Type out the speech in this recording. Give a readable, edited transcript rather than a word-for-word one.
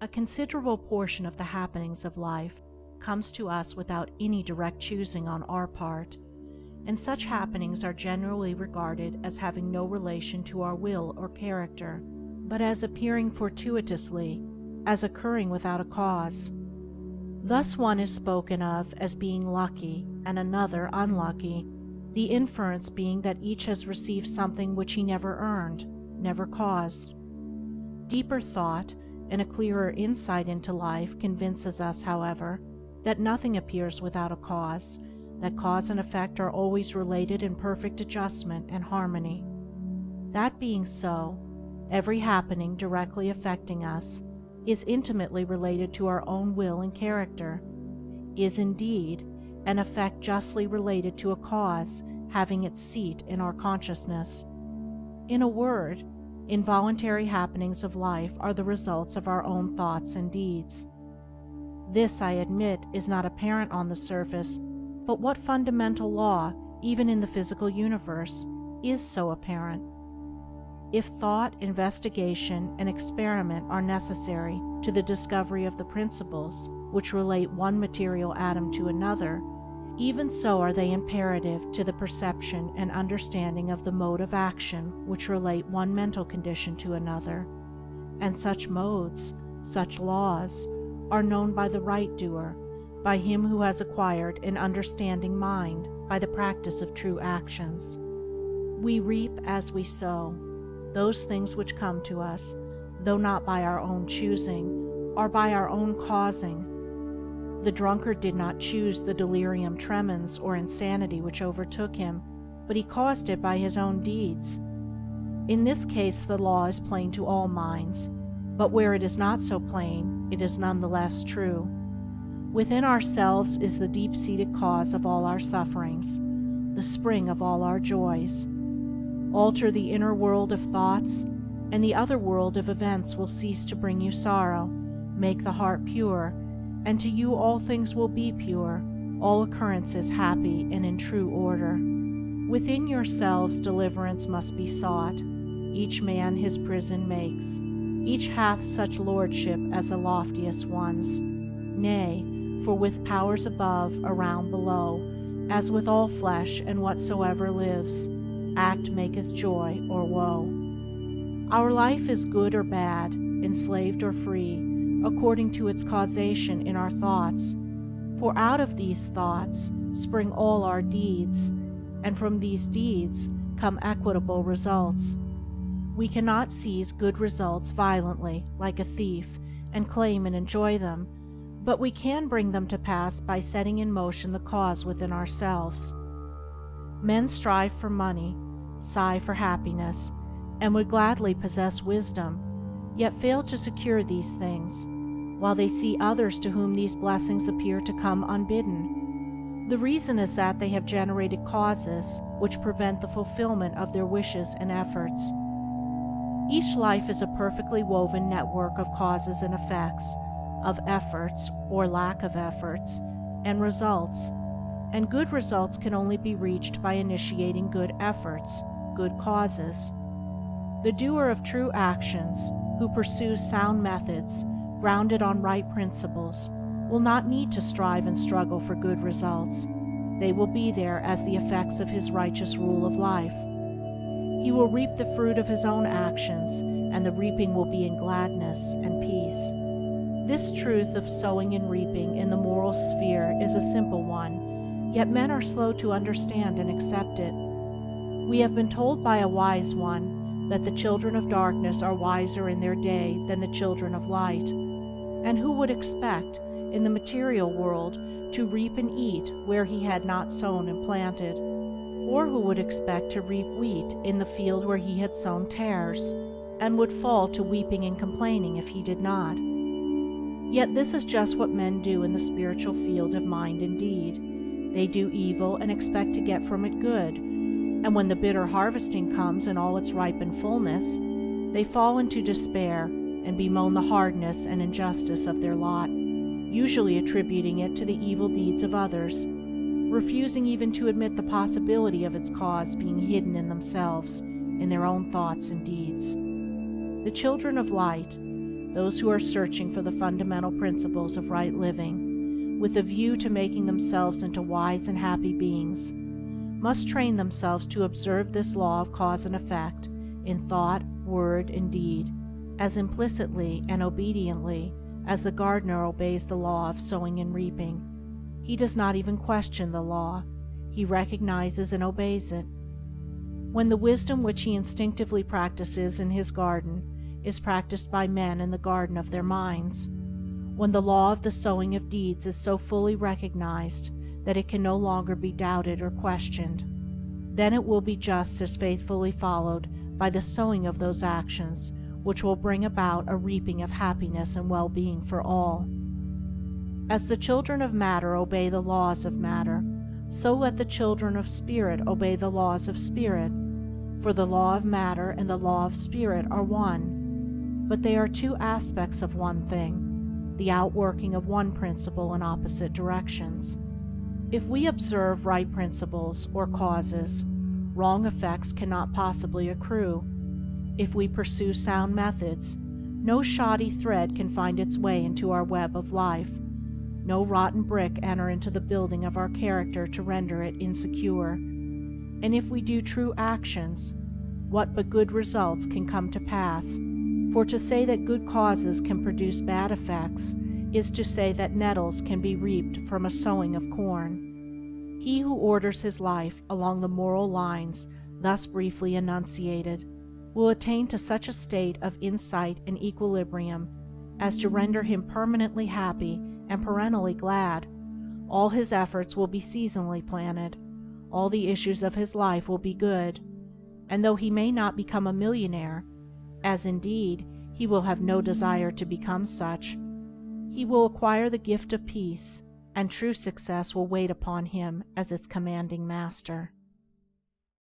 A considerable portion of the happenings of life comes to us without any direct choosing on our part, and such happenings are generally regarded as having no relation to our will or character, but as appearing fortuitously, as occurring without a cause. Thus one is spoken of as being lucky and another unlucky, the inference being that each has received something which he never earned, never caused. Deeper thought and a clearer insight into life convinces us, however, that nothing appears without a cause, that cause and effect are always related in perfect adjustment and harmony. That being so, every happening directly affecting us is intimately related to our own will and character, is indeed an effect justly related to a cause having its seat in our consciousness. In a word, involuntary happenings of life are the results of our own thoughts and deeds. This, I admit, is not apparent on the surface, but what fundamental law, even in the physical universe, is so apparent? If thought, investigation, and experiment are necessary to the discovery of the principles which relate one material atom to another, even so are they imperative to the perception and understanding of the mode of action which relate one mental condition to another, and such modes, such laws, are known by the right doer, by him who has acquired an understanding mind by the practice of true actions. We reap as we sow. Those things which come to us, though not by our own choosing, are by our own causing. The drunkard did not choose the delirium tremens or insanity which overtook him, but he caused it by his own deeds. In this case the law is plain to all minds, but where it is not so plain, it is none the less true. Within ourselves is the deep-seated cause of all our sufferings, the spring of all our joys. Alter the inner world of thoughts, and the other world of events will cease to bring you sorrow. Make the heart pure, and to you all things will be pure, all occurrences happy and in true order. Within yourselves deliverance must be sought. Each man his prison makes. Each hath such lordship as the loftiest one's. Nay, for with powers above, around, below, as with all flesh and whatsoever lives, act maketh joy or woe. Our life is good or bad, enslaved or free, according to its causation in our thoughts. For out of these thoughts spring all our deeds, and from these deeds come equitable results. We cannot seize good results violently, like a thief, and claim and enjoy them, but we can bring them to pass by setting in motion the cause within ourselves. Men strive for money, sigh for happiness, and would gladly possess wisdom, yet fail to secure these things, while they see others to whom these blessings appear to come unbidden. The reason is that they have generated causes which prevent the fulfillment of their wishes and efforts. Each life is a perfectly woven network of causes and effects, of efforts or lack of efforts, and results, and good results can only be reached by initiating good efforts, good causes. The doer of true actions, who pursues sound methods, grounded on right principles, will not need to strive and struggle for good results. They will be there as the effects of his righteous rule of life. He will reap the fruit of his own actions, and the reaping will be in gladness and peace. This truth of sowing and reaping in the moral sphere is a simple one, yet men are slow to understand and accept it. We have been told by a wise one that the children of darkness are wiser in their day than the children of light. And who would expect, in the material world, to reap and eat where he had not sown and planted? Or who would expect to reap wheat in the field where he had sown tares, and would fall to weeping and complaining if he did not? Yet this is just what men do in the spiritual field of mind and deed. They do evil and expect to get from it good, and when the bitter harvesting comes in all its ripened fullness, they fall into despair and bemoan the hardness and injustice of their lot, usually attributing it to the evil deeds of others, refusing even to admit the possibility of its cause being hidden in themselves, in their own thoughts and deeds. The children of light, those who are searching for the fundamental principles of right living, with a view to making themselves into wise and happy beings, must train themselves to observe this law of cause and effect in thought, word, and deed, as implicitly and obediently as the gardener obeys the law of sowing and reaping. He does not even question the law. He recognizes and obeys it. When the wisdom which he instinctively practices in his garden is practiced by men in the garden of their minds, when the law of the sowing of deeds is so fully recognized that it can no longer be doubted or questioned, then it will be just as faithfully followed by the sowing of those actions which will bring about a reaping of happiness and well-being for all. As the children of matter obey the laws of matter, so let the children of spirit obey the laws of spirit, for the law of matter and the law of spirit are one, but they are two aspects of one thing, the outworking of one principle in opposite directions. If we observe right principles or causes, wrong effects cannot possibly accrue. If we pursue sound methods, no shoddy thread can find its way into our web of life, no rotten brick enter into the building of our character to render it insecure. And if we do true actions, what but good results can come to pass? For to say that good causes can produce bad effects is to say that nettles can be reaped from a sowing of corn. He who orders his life along the moral lines thus briefly enunciated will attain to such a state of insight and equilibrium as to render him permanently happy and perennially glad. All his efforts will be seasonally planted. All the issues of his life will be good. And though he may not become a millionaire, as indeed he will have no desire to become such, he will acquire the gift of peace, and true success will wait upon him as its commanding master.